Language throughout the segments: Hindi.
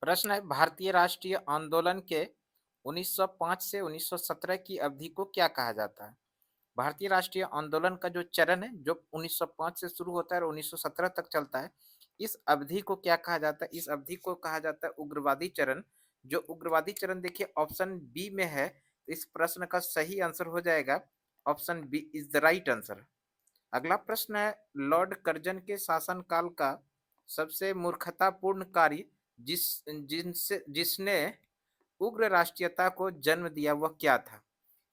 प्रश्न है भारतीय राष्ट्रीय आंदोलन के 1905 से 1917 की अवधि को क्या कहा जाता है? भारतीय राष्ट्रीय आंदोलन का जो चरण है जो 1905 से शुरू होता है और 1917 तक चलता है, इस अवधि को क्या कहा जाता है? इस अवधि को कहा जाता है उग्रवादी चरण। जो उग्रवादी चरण देखिए ऑप्शन बी में है, तो इस प्रश्न का सही आंसर हो जाएगा option B is the right answer. अगला प्रश्न है लॉर्ड कर्जन के शासनकाल का सबसे मूर्खतापूर्ण कार्य जिसने उग्र राष्ट्रीयता को जन्म दिया वह क्या था?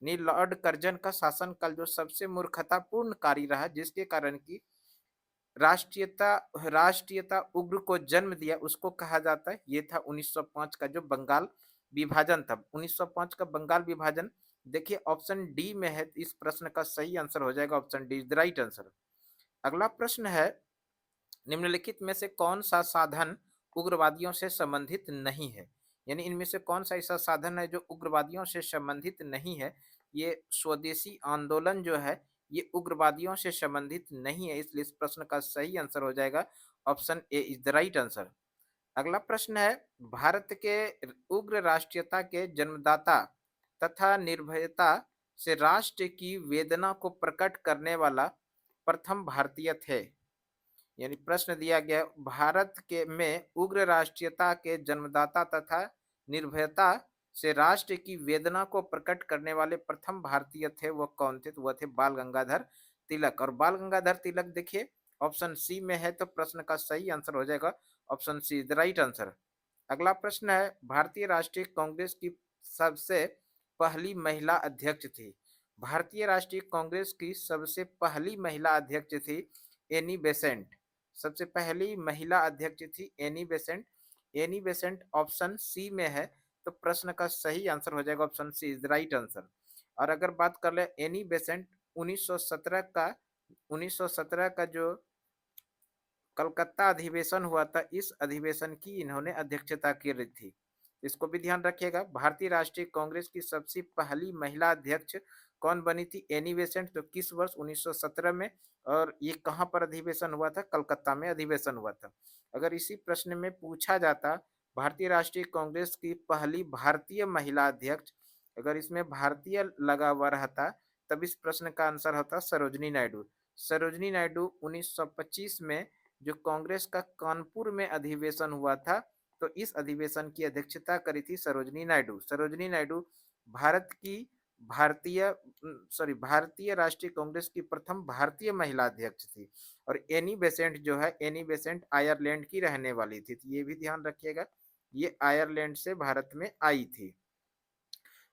यानी लॉर्ड कर्जन का शासनकाल जो सबसे मूर्खतापूर्ण कार्य रहा जिसके कारण की राष्ट्रीयता राष्ट्रीयता उग्र को जन्म दिया उसको कहा जाता है, ये था 1905 का जो बंगाल विभाजन था। 1905 का बंगाल विभाजन देखिए ऑप्शन डी में है, इस प्रश्न का सही आंसर हो जाएगा option D is the right answer. अगला प्रश्न है निम्नलिखित में से कौन सा साधन उग्रवादियों से संबंधित नहीं है? यानी इनमें से कौन सा ऐसा साधन है जो उग्रवादियों से संबंधित नहीं है? ये स्वदेशी आंदोलन जो है ये उग्रवादियों से संबंधित नहीं है, इसलिए इस प्रश्न का सही आंसर हो जाएगा option A is the right answer. अगला प्रश्न है भारत के उग्र राष्ट्रीयता के जन्मदाता तथा निर्भयता से राष्ट्र की वेदना को प्रकट करने वाला प्रथम भारतीय थे। यानी प्रश्न दिया गया भारत के में उग्र राष्ट्रीयता के जन्मदाता तथा निर्भयता से राष्ट्र की वेदना को प्रकट करने वाले प्रथम भारतीय थे वो कौन थे? तो वह थे बाल गंगाधर तिलक। और बाल गंगाधर तिलक देखिए ऑप्शन सी में है, तो प्रश्न का सही आंसर हो जाएगा option C is the right answer. अगला प्रश्न है भारतीय राष्ट्रीय कांग्रेस की सबसे पहली महिला अध्यक्ष थी। भारतीय राष्ट्रीय कांग्रेस की सबसे पहली महिला अध्यक्ष थी एनी बेसेंट। सबसे पहली महिला अध्यक्ष थी Annie Besant. Annie Besant option C में है, तो प्रश्न का सही आंसर हो जाएगा option C is the right answer. और अगर बात कर ले एनी बेसेंट 1917 का 1917 का जो कलकत्ता अधिवेशन हुआ था, इस अधिवेशन की इन्होंने अध्यक्षता की रही थी। इसको भी ध्यान रखिएगा। भारतीय राष्ट्रीय कांग्रेस की सबसे पहली महिला अध्यक्ष कौन बनी थी? Annie Besant. तो किस वर्ष? 1917 में। और ये कहाँ पर अधिवेशन हुआ था? कलकत्ता में अधिवेशन हुआ था। अगर इसी प्रश्न में पूछा जाता भारतीय राष्ट्रीय कांग्रेस की पहली भारतीय महिला अध्यक्ष, अगर इसमें भारतीय लगा हुआ रहता तब इस प्रश्न का आंसर होता सरोजनी नायडू। सरोजनी नायडू 1925 में जो कांग्रेस का कानपुर में अधिवेशन हुआ था, तो इस अधिवेशन की अध्यक्षता करी थी सरोजनी नायडू। सरोजनी नायडू भारत की भारतीय राष्ट्रीय कांग्रेस की प्रथम भारतीय महिला अध्यक्ष थी। और एनी बेसेंट जो है, एनी बेसेंट आयरलैंड की रहने वाली थी, तो ये भी ध्यान रखिएगा, ये आयरलैंड से भारत में आई थी।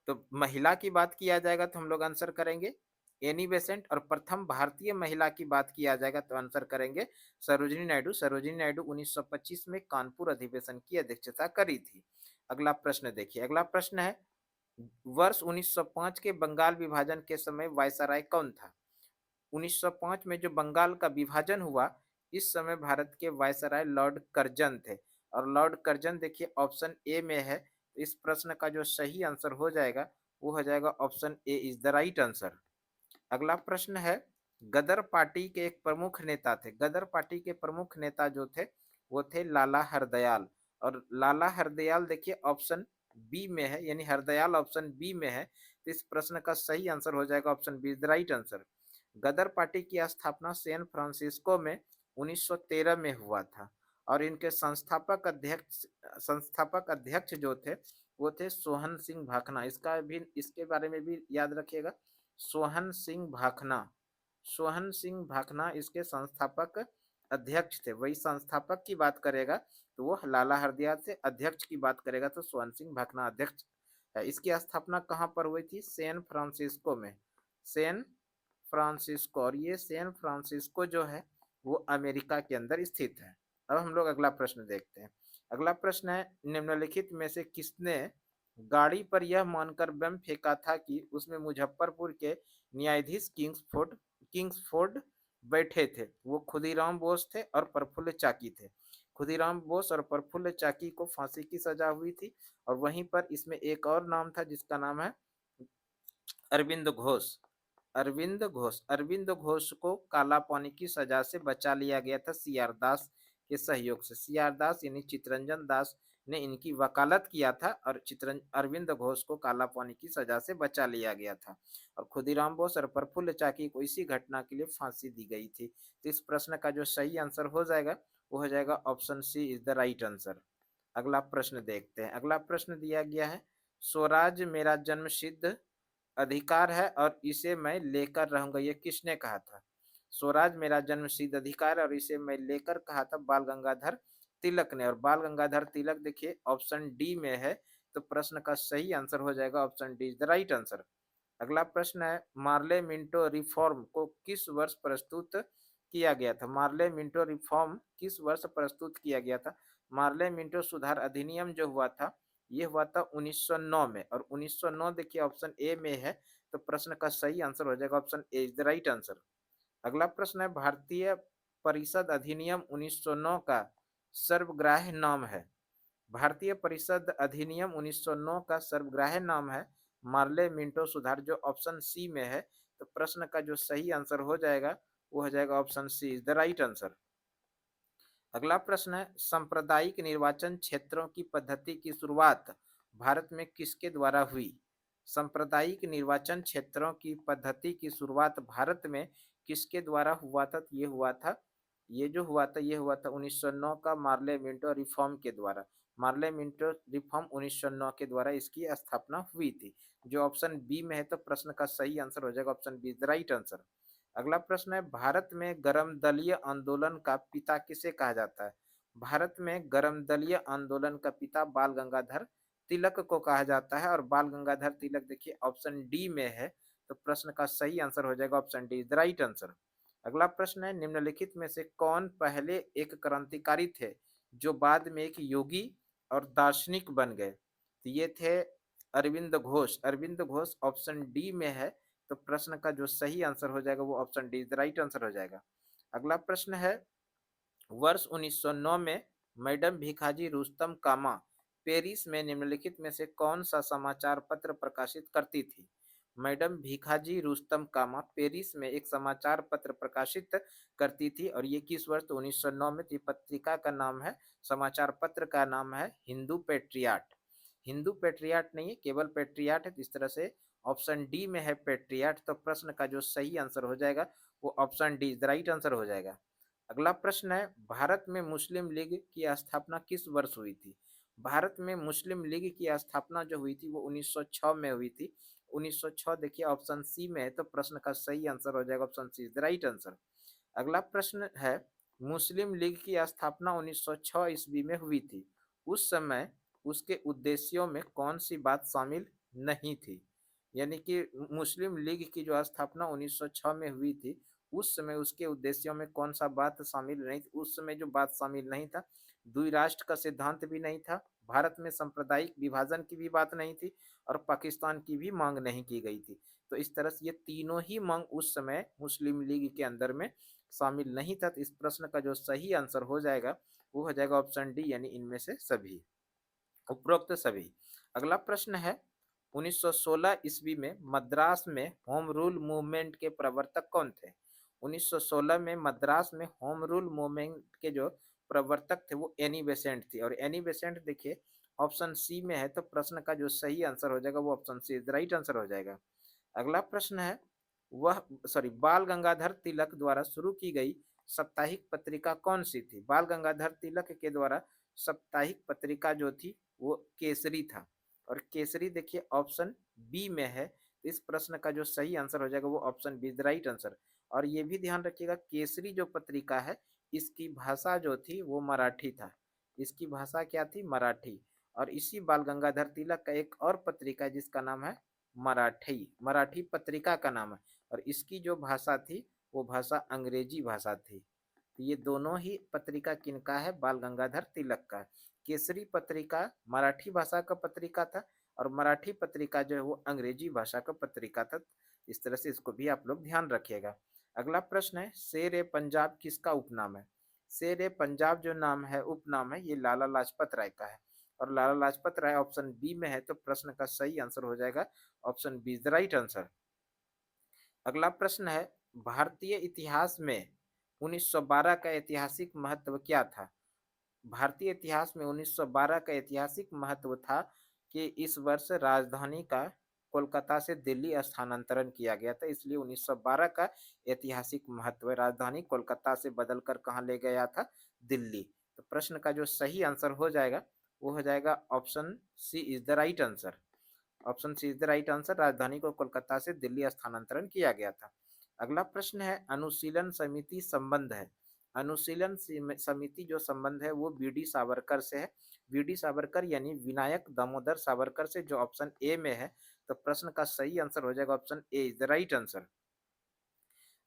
तो महिला की बात किया जाएगा तो हम लोग आंसर करेंगे एनी बेसेंट, और प्रथम भारतीय महिला की बात किया जाएगा तो आंसर करेंगे सरोजिनी नायडू। सरोजिनी नायडू 1925 में कानपुर अधिवेशन की अध्यक्षता करी थी। अगला प्रश्न देखिए, अगला प्रश्न है वर्ष 1905 के बंगाल विभाजन के समय वायसराय कौन था? 1905 में जो बंगाल का विभाजन हुआ, इस समय भारत के वायसराय लॉर्ड कर्जन थे। और लॉर्ड कर्जन देखिए ऑप्शन ए में है, तो इस प्रश्न का जो सही आंसर हो जाएगा वो हो जाएगा option A is the right answer. अगला प्रश्न है गदर पार्टी के एक प्रमुख नेता थे। गदर पार्टी के प्रमुख नेता जो थे वो थे लाला हरदयाल। और लाला हरदयाल देखिए ऑप्शन बी में है, यानी हरदयाल ऑप्शन बी में है, तो इस प्रश्न का सही आंसर हो जाएगा option B is the right answer. Ghadar party की स्थापना सैन फ्रांसिस्को में 1913 में हुआ था। और इनके संस्थापक अध्यक्ष जो थे वो थे सोहन सिंह भाखना। इसका भी, इसके बारे में भी याद रखिएगा, सोहन सिंह भाखना। सोहन सिंह भाखना इसके संस्थापक अध्यक्ष थे। वही संस्थापक की बात करेगा तो वो लाला हरदयाल से, अध्यक्ष की बात करेगा तो सोहन सिंह भाखना अध्यक्ष है। इसकी स्थापना कहाँ पर हुई थी? सैन फ्रांसिस्को में। सैन फ्रांसिस्को, और ये सैन फ्रांसिस्को जो है वो अमेरिका के अंदर स्थित है। अब हम लोग अगला प्रश्न देखते हैं। अगला प्रश्न है निम्नलिखित में से किसने गाड़ी पर यह मानकर बम फेंका था कि उसमें मुजफ्फरपुर के न्यायाधीश किंग्सफोर्ड बैठे थे? वो खुदीराम बोस थे और प्रफुल्ल चाकी थे। खुदीराम बोस और प्रफुल्ल चाकी को फांसी की सजा हुई थी। और वहीं पर इसमें एक और नाम था जिसका नाम है अरविंद घोष। अरविंद घोष को काला पानी की सजा से बचा लिया गया था सीआर दास के सहयोग से। सीआर दास यानी चितरंजन दास ने इनकी वकालत किया था और चित्रन अरविंद घोष को काला पानी की सजा से बचा लिया गया था और खुदीराम बोस और प्रफुल्ल चाकी को इसी घटना के लिए फांसी दी गई थी। तो इस प्रश्न का जो सही आंसर हो जाएगा वो हो जाएगा option C is the right answer. अगला प्रश्न देखते हैं। अगला प्रश्न दिया गया है, स्वराज मेरा जन्मसिद्ध अधिकार है और इसे मैं लेकर रहूंगा, ये किसने कहा था? स्वराज मेरा जन्मसिद्ध अधिकार है और इसे मैं लेकर कहा था बाल गंगाधर तिलक ने। और बाल गंगाधर तिलक देखिए ऑप्शन डी में है, तो प्रश्न का सही आंसर हो जाएगा option D is the right answer. अगला प्रश्न है, मार्ले मिंटो रिफॉर्म को किस वर्ष प्रस्तुत किया गया था? मार्ले मिंटो रिफॉर्म किस वर्ष प्रस्तुत किया गया था? मार्ले मिंटो सुधार अधिनियम जो हुआ था ये हुआ था 1909 में, और 1909 देखिए ऑप्शन ए में है, तो प्रश्न का सही आंसर हो जाएगा option A is the right answer. अगला प्रश्न है, भारतीय परिषद अधिनियम 1909 का सर्वग्राह्य नाम है। भारतीय परिषद अधिनियम 1909 का सर्वग्राह्य नाम है मार्ले मिंटो सुधार, जो ऑप्शन सी में है, तो प्रश्न का जो सही आंसर हो जाएगा वो हो जाएगा option C is the right answer. अगला प्रश्न है, सांप्रदायिक निर्वाचन क्षेत्रों की पद्धति की शुरुआत भारत में किसके द्वारा हुई? सांप्रदायिक निर्वाचन क्षेत्रों की पद्धति की शुरुआत भारत में किसके द्वारा हुआ था? ये हुआ था 1909 का मार्ले मिंटो रिफॉर्म के द्वारा। मार्ले मिंटो रिफॉर्म 1909 के द्वारा इसकी स्थापना हुई थी, जो ऑप्शन बी में है, तो प्रश्न का सही आंसर हो जाएगा option be the right answer. अगला प्रश्न है, भारत में गरम दलीय आंदोलन का पिता किसे कहा जाता है? भारत में गरम दलीय आंदोलन का पिता बाल गंगाधर तिलक को कहा जाता है, और बाल गंगाधर तिलक देखिए ऑप्शन डी में है, तो प्रश्न का सही आंसर हो जाएगा option D is the right answer. अगला प्रश्न है, निम्नलिखित में से कौन पहले एक क्रांतिकारी थे जो बाद में एक योगी और दार्शनिक बन गए? तो ये थे अरविंद घोष। अरविंद घोष ऑप्शन डी में है, तो प्रश्न का जो सही आंसर हो जाएगा वो option D is the right answer हो जाएगा। अगला प्रश्न है, वर्ष 1909 में मैडम भिखाजी रुस्तम कामा पेरिस में निम्नलिखित में से कौन सा समाचार पत्र प्रकाशित करती थी? मैडम भिखाजी रुस्तम कामा पेरिस में एक समाचार पत्र प्रकाशित करती थी, और ये किस वर्ष? तो 1909 में। पत्रिका का नाम है, समाचार पत्र का नाम है हिंदू पेट्रियाट। हिंदू पेट्रियाट नहीं है, केवल पेट्रियाट है, तो इस तरह से ऑप्शन डी में है पेट्रियाट, तो प्रश्न का जो सही आंसर हो जाएगा वो option D the right answer हो जाएगा। अगला प्रश्न है, भारत में मुस्लिम लीग की स्थापना किस वर्ष हुई थी? भारत में मुस्लिम लीग की स्थापना जो हुई थी वो 1906 में हुई थी। 1906 देखिए ऑप्शन सी में है, तो प्रश्न का सही आंसर हो जाएगा option C is the right answer. अगला प्रश्न है, मुस्लिम लीग की स्थापना 1906 ईस्वी में हुई थी, उस समय उसके उद्देश्यों में कौन सी बात शामिल नहीं थी? यानी कि मुस्लिम लीग की जो स्थापना 1906 में हुई थी उस समय उसके उद्देश्यों में कौन सा बात शामिल नहीं थी? उस समय जो बात शामिल नहीं था, द्विराष्ट्र का सिद्धांत भी नहीं था, भारत में सांप्रदायिक विभाजन की भी बात नहीं थी, और पाकिस्तान की भी मांग नहीं की गई थी। तो इस तरह से ये तीनों ही मांग उस समय मुस्लिम लीग के अंदर में शामिल नहीं था, तो इस प्रश्न का जो सही आंसर हो जाएगा वो हो जाएगा ऑप्शन डी, यानी इनमें से सभी, उपरोक्त सभी। अगला प्रश्न है, 1916 ईस्वी में मद्रास में होम रूल मूवमेंट के प्रवर्तक कौन थे? 1916 में मद्रास में होम रूल मूवमेंट के जो प्रवर्तक थे वो एनी बेसेंट थी, और एनी बेसेंट देखिए ऑप्शन सी में है, तो प्रश्न का जो सही आंसर हो जाएगा वो option C is the right answer हो जाएगा। अगला प्रश्न है, बाल गंगाधर तिलक द्वारा शुरू की गई साप्ताहिक पत्रिका कौन सी थी? बाल गंगाधर तिलक के द्वारा साप्ताहिक पत्रिका जो थी वो केसरी था, और केसरी देखिए ऑप्शन बी में है, इस प्रश्न का जो सही आंसर हो जाएगा वो option B is the right answer. और ये भी ध्यान रखिएगा, केसरी जो पत्रिका है इसकी भाषा जो थी वो मराठी था, इसकी भाषा क्या थी? मराठी। और इसी बाल गंगाधर तिलक का एक और पत्रिका है जिसका नाम है मराठी, मराठी पत्रिका का नाम है, और इसकी जो भाषा थी वो भाषा अंग्रेजी भाषा थी। तो ये दोनों ही पत्रिका किनका है? बाल गंगाधर तिलक का। केसरी पत्रिका मराठी भाषा का पत्रिका था, और मराठी पत्रिका जो है वो अंग्रेजी भाषा का पत्रिका था। इस तरह से इसको भी आप लोग ध्यान रखिएगा। अगला प्रश्न है, शेर ए पंजाब किसका उपनाम है? शेर ए पंजाब जो नाम है, उपनाम है, ये लाला लाजपत राय का है, और लाला लाजपत राय ऑप्शन बी में है, तो प्रश्न का सही आंसर हो जाएगा option B is the right answer. अगला प्रश्न है, भारतीय इतिहास में 1912 का ऐतिहासिक महत्व क्या था? भारतीय इतिहास में 1912 का ऐतिहासिक महत्व था कि इस वर्ष राजधानी का कोलकाता से दिल्ली स्थानांतरण किया गया था, इसलिए 1912 का ऐतिहासिक महत्व है। राजधानी कोलकाता से बदलकर कहाँ ले गया था? दिल्ली। तो प्रश्न का जो सही आंसर हो जाएगा वो हो जाएगा option C is the right answer. Option C is the right answer. राजधानी को कोलकाता से दिल्ली स्थानांतरण किया गया था। अगला प्रश्न है अनुशीलन समिति संबंध है। अनुशीलन समिति जो संबंध है वो बीडी सावरकर से है। बीडी सावरकर यानी विनायक दामोदर सावरकर से, जो ऑप्शन ए में है। तो प्रश्न का सही आंसर हो जाएगा option A is the right answer.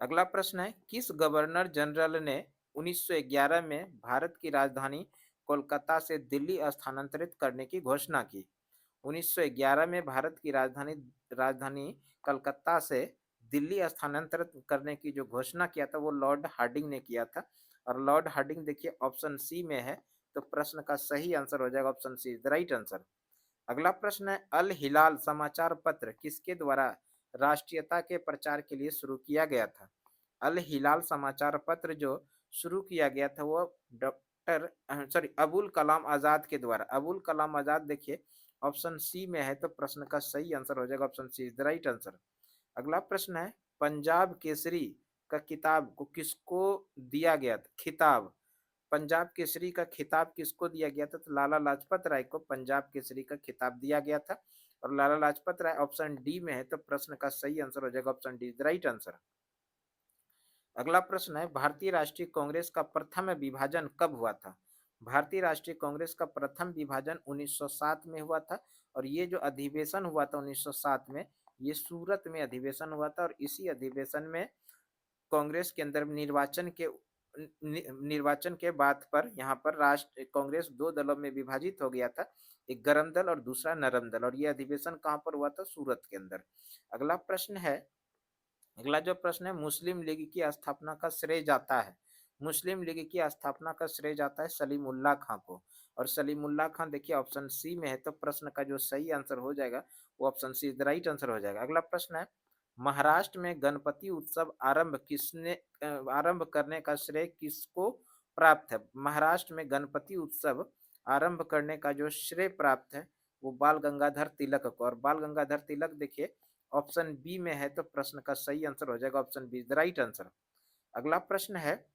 अगला प्रश्न है किस गवर्नर जनरल ने 1911 में भारत की राजधानी कोलकाता से दिल्ली स्थानांतरित करने की घोषणा की? 1911 में भारत की राजधानी राजधानी कलकत्ता से दिल्ली स्थानांतरित करने की जो घोषणा किया था वो लॉर्ड हार्डिंग ने किया था। और लॉर्ड हार्डिंग देखिए ऑप्शन सी में है। तो प्रश्न का सही आंसर हो जाएगा option C is the right answer. अगला प्रश्न है अल हिलाल समाचार पत्र किसके द्वारा राष्ट्रीयता के प्रचार के लिए शुरू किया गया था? अल हिलाल समाचार पत्र जो शुरू किया गया था वो डॉक्टर अबुल कलाम आजाद के द्वारा। अबुल कलाम आजाद देखिए ऑप्शन सी में है। तो प्रश्न का सही आंसर हो जाएगा option C is the right answer. अगला प्रश्न है पंजाब केसरी का किताब को किसको दिया गया था? खिताब पंजाब केसरी का खिताब किसको दिया गया था? तो लाला लाजपत राय को पंजाब केसरी का खिताब दिया गया था। और लाला लाजपत राय ऑप्शन डी में है। तो प्रश्न का सही आंसर हो जाएगा option D the right answer. अगला प्रश्न है भारतीय राष्ट्रीय कांग्रेस का प्रथम विभाजन कब हुआ था? भारतीय राष्ट्रीय कांग्रेस का प्रथम विभाजन 1907 में हुआ था। और ये जो अधिवेशन हुआ था 1907 में, ये सूरत में अधिवेशन हुआ था। और इसी अधिवेशन में कांग्रेस के अंदर निर्वाचन के बाद पर यहाँ पर राष्ट्र कांग्रेस दो दलों में विभाजित हो गया था, एक गरम दल और दूसरा नरम दल। और ये अधिवेशन कहाँ पर हुआ था? सूरत के अंदर। अगला प्रश्न है अगला जो प्रश्न है मुस्लिम लीग की स्थापना का श्रेय जाता है। मुस्लिम लीग की स्थापना का श्रेय जाता है सलीमुल्लाह खां को। और सलीमुल्लाह खां देखिए ऑप्शन सी में है। तो प्रश्न का जो सही आंसर हो जाएगा वो option C is the right answer हो जाएगा। अगला प्रश्न है महाराष्ट्र में गणपति उत्सव आरंभ करने का श्रेय किसको प्राप्त है? महाराष्ट्र में गणपति उत्सव आरंभ करने का जो श्रेय प्राप्त है वो बाल गंगाधर तिलक को। और बाल गंगाधर तिलक देखिए ऑप्शन बी में है। तो प्रश्न का सही आंसर हो जाएगा option B is the right answer. अगला प्रश्न है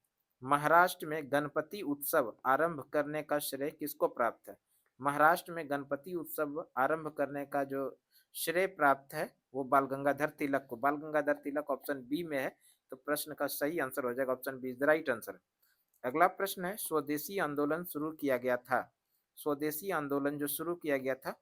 महाराष्ट्र में गणपति उत्सव आरंभ करने का श्रेय किसको प्राप्त है? महाराष्ट्र में गणपति उत्सव आरंभ करने का जो श्रेय प्राप्त है वो बाल गंगाधर तिलक को। बाल गंगाधर तिलक ऑप्शन बी में है। तो प्रश्न का सही आंसर हो जाएगा option B is the right answer. अगला प्रश्न है स्वदेशी आंदोलन शुरू किया गया था। स्वदेशी आंदोलन जो शुरू किया गया था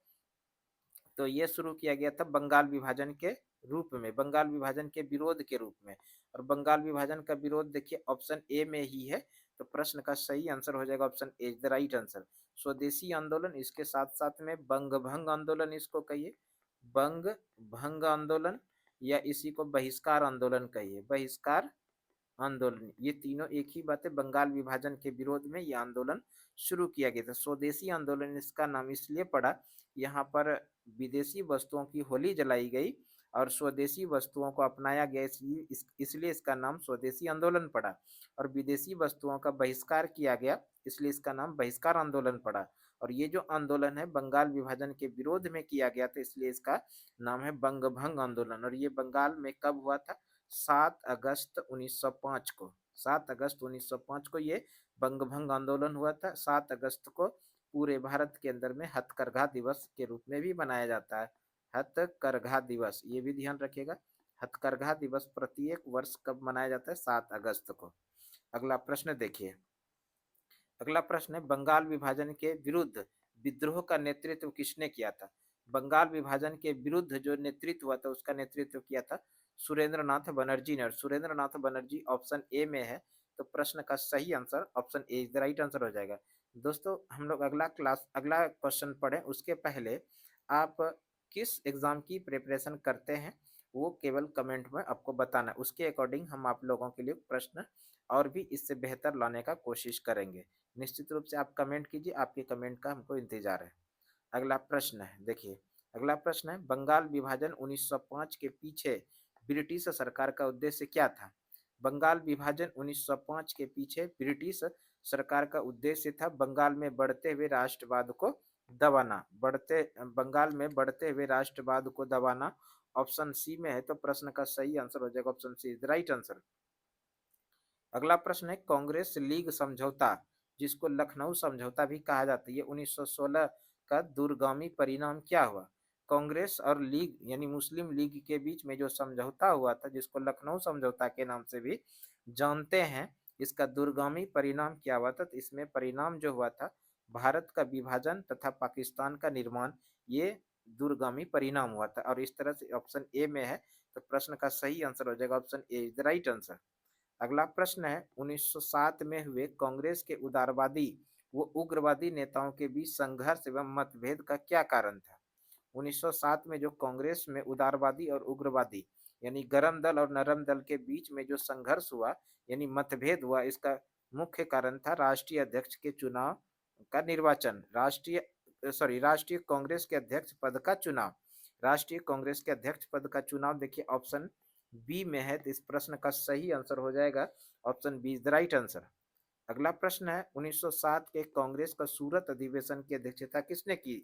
तो ये शुरू किया गया था बंगाल विभाजन के रूप में, बंगाल विभाजन के विरोध के रूप में। और बंगाल विभाजन का विरोध देखिए ऑप्शन ए में ही है। तो प्रश्न का सही आंसर हो जाएगा option A the right answer. स्वदेशी आंदोलन, इसके साथ साथ में बंग भंग आंदोलन इसको कहिए, बंग भंग आंदोलन, या इसी को बहिष्कार आंदोलन कहिए, बहिष्कार आंदोलन। ये तीनों एक ही बात है, बंगाल विभाजन के विरोध में ये आंदोलन शुरू किया गया था। स्वदेशी आंदोलन इसका नाम इसलिए पड़ा, यहाँ पर विदेशी वस्तुओं की होली जलाई गई और स्वदेशी वस्तुओं को अपनाया गया, इसलिए इसका नाम स्वदेशी आंदोलन पड़ा। और विदेशी वस्तुओं का बहिष्कार किया गया इसलिए इसका नाम बहिष्कार आंदोलन पड़ा। और ये जो आंदोलन है बंगाल विभाजन के विरोध में किया गया था इसलिए इसका नाम है बंग भंग आंदोलन। और ये बंगाल में कब हुआ था? 7 अगस्त 1905 को। 7 अगस्त 1905 को ये बंग भंग आंदोलन हुआ था। 7 अगस्त को पूरे भारत के अंदर में हथकरघा दिवस के रूप में भी मनाया जाता है। हथकरघा दिवस, ये भी ध्यान रखिएगा, हथकरघा दिवस प्रत्येक वर्ष कब मनाया जाता है? 7 अगस्त को। अगला प्रश्न देखिए, अगला प्रश्न है बंगाल विभाजन के विरुद्ध विद्रोह का नेतृत्व किसने किया था? बंगाल विभाजन के विरुद्ध जो नेतृत्व हुआ था उसका नेतृत्व किया था सुरेंद्र नाथ बनर्जी ने। और सुरेंद्र नाथ बनर्जी ऑप्शन ए में है। तो प्रश्न का सही answer option A is the right answer हो जाएगा। दोस्तों हम लोग अगला क्वेश्चन पढ़ें उसके पहले आप किस एग्जाम की प्रिपरेशन करते हैं वो केवल कमेंट में आपको बताना, उसके अकॉर्डिंग हम आप लोगों के लिए प्रश्न और भी इससे बेहतर लाने का कोशिश करेंगे। निश्चित रूप से आप कमेंट कीजिए, आपके कमेंट का हमको इंतजार है। अगला प्रश्न है देखिए, अगला प्रश्न है बंगाल विभाजन 1905 के पीछे ब्रिटिश सरकार का उद्देश्य क्या था? बंगाल विभाजन 1905 के पीछे ब्रिटिश सरकार का उद्देश्य था बंगाल में बढ़ते हुए राष्ट्रवाद को दबाना, बंगाल में बढ़ते हुए राष्ट्रवाद को दबाना। ऑप्शन सी में है, तो प्रश्न का सही आंसर हो जाएगा option C is the right answer. अगला प्रश्न है कांग्रेस लीग समझौता, जिसको लखनऊ समझौता भी कहा जाता है, ये 1916 का दूरगामी परिणाम क्या हुआ? कांग्रेस और लीग यानी मुस्लिम लीग के बीच में जो समझौता हुआ था, जिसको लखनऊ समझौता के नाम से भी जानते हैं, इसका दूरगामी परिणाम क्या हुआ था? तो इसमें परिणाम जो हुआ था भारत का विभाजन तथा पाकिस्तान का निर्माण, ये दूरगामी परिणाम हुआ था। और इस तरह से ऑप्शन ए में है, तो प्रश्न का सही आंसर हो जाएगा option A is the right answer. अगला प्रश्न है 1907 में हुए कांग्रेस के उदारवादी व उग्रवादी नेताओं के बीच संघर्ष एवं मतभेद का क्या कारण था? 1907 में जो कांग्रेस में उदारवादी और उग्रवादी यानी गरम दल और नरम दल के बीच में जो संघर्ष हुआ यानी मतभेद हुआ, इसका मुख्य कारण था राष्ट्रीय अध्यक्ष के चुनाव का निर्वाचन, राष्ट्रीय कांग्रेस के अध्यक्ष पद का चुनाव। राष्ट्रीय कांग्रेस के अध्यक्ष पद का चुनाव देखिए ऑप्शन बी में है, तो इस प्रश्न का सही आंसर हो जाएगा option B is the right answer. अगला प्रश्न है 1907 के कांग्रेस का सूरत अधिवेशन की अध्यक्षता किसने की?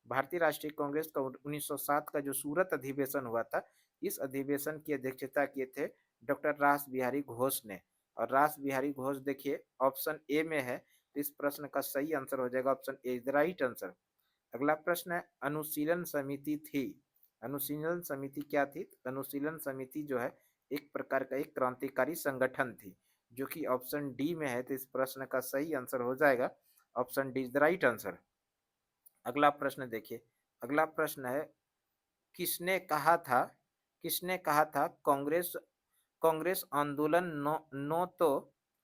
भारतीय राष्ट्रीय कांग्रेस का 1907 का जो सूरत अधिवेशन हुआ था, इस अधिवेशन की अध्यक्षता किए थे डॉक्टर रास बिहारी घोष ने। और रास बिहारी घोष देखिए ऑप्शन ए में है, तो इस प्रश्न का सही आंसर हो जाएगा option A is the right answer. अगला प्रश्न है अनुशीलन समिति थी, अनुशीलन समिति क्या थी? अनुशीलन समिति जो है एक प्रकार का एक क्रांतिकारी संगठन थी, जो कि ऑप्शन डी में है, तो इस प्रश्न का सही आंसर हो जाएगा option D is the right answer. अगला प्रश्न देखिए, अगला प्रश्न है किसने कहा था, किसने कहा था कांग्रेस कांग्रेस आंदोलन नो तो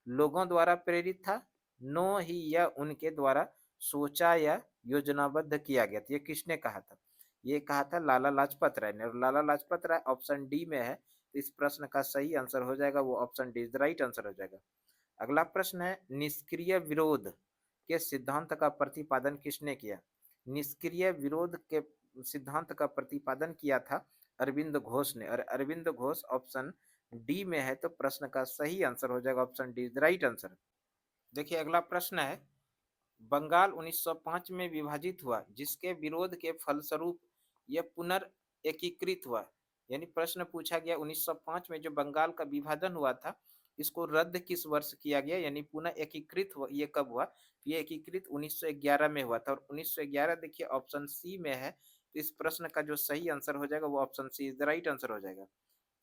लोगों द्वारा प्रेरित था, नो ही यह उनके द्वारा सोचा या योजनाबद्ध किया गया था? ये किसने कहा था? ये कहा था लाला लाजपत राय ने। और लाला लाजपत राय ऑप्शन डी में है, तो इस प्रश्न का सही आंसर हो जाएगा वो option D is the right answer हो जाएगा। अगला प्रश्न है निष्क्रिय विरोध के सिद्धांत का प्रतिपादन किसने किया? निष्क्रिय विरोध के सिद्धांत का प्रतिपादन किया था अरविंद घोष ने। और अरविंद घोष ऑप्शन डी में है, तो प्रश्न का सही आंसर हो जाएगा option D is the right answer. देखिए अगला प्रश्न है बंगाल 1905 में विभाजित हुआ, जिसके विरोध के फलस्वरूप यह पुनर्एकीकृत हुआ। यानी प्रश्न पूछा गया 1905 में जो बंगाल का विभाजन हुआ था, इसको रद्द किस वर्ष किया गया, यानी पुनः एकीकृत हुआ, ये कब हुआ? ये एकीकृत 1911 में हुआ था। और 1911 देखिए ऑप्शन सी में है, तो इस प्रश्न का जो सही आंसर हो जाएगा वो option C is the right answer हो जाएगा।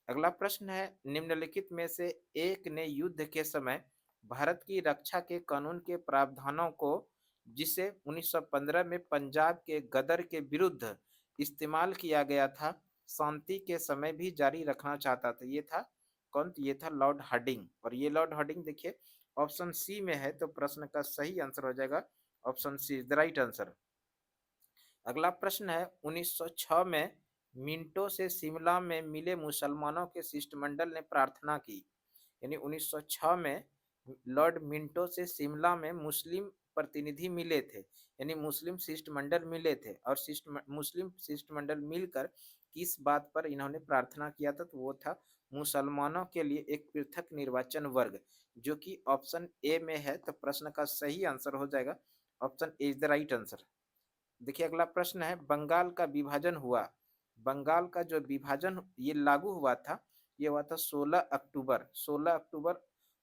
अगला प्रश्न है निम्नलिखित में से एक ने युद्ध के समय भारत की रक्षा के कानून के प्रावधानों को, जिसे 1915 में पंजाब के गदर के विरुद्ध इस्तेमाल किया गया था, शांति के समय भी जारी रखना चाहता था? ये था कौन? तो ये था लॉर्ड हार्डिंग। और ये लॉर्ड हार्डिंग देखिए ऑप्शन सी में है, तो प्रश्न का सही आंसर हो जाएगा option C is the right answer. अगला प्रश्न है 1906 में मिंटो से शिमला में मिले मुसलमानों के शिष्टमंडल ने प्रार्थना की। यानी 1906 में लॉर्ड मिंटो से शिमला में मुस्लिम प्रतिनिधि मिले थे, यानी मुस्लिम शिष्टमंडल मिले थे। और मुस्लिम शिष्टमंडल मिलकर किस बात पर इन्होंने प्रार्थना किया था? तो वो था मुसलमानों के लिए एक पृथक निर्वाचन वर्ग, जो कि ऑप्शन ए में है, तो प्रश्न का सही आंसर हो जाएगा option A is the right answer. देखिए अगला प्रश्न है बंगाल का विभाजन हुआ, बंगाल का जो विभाजन ये लागू हुआ था, ये हुआ था 16 अक्टूबर, 16 अक्टूबर,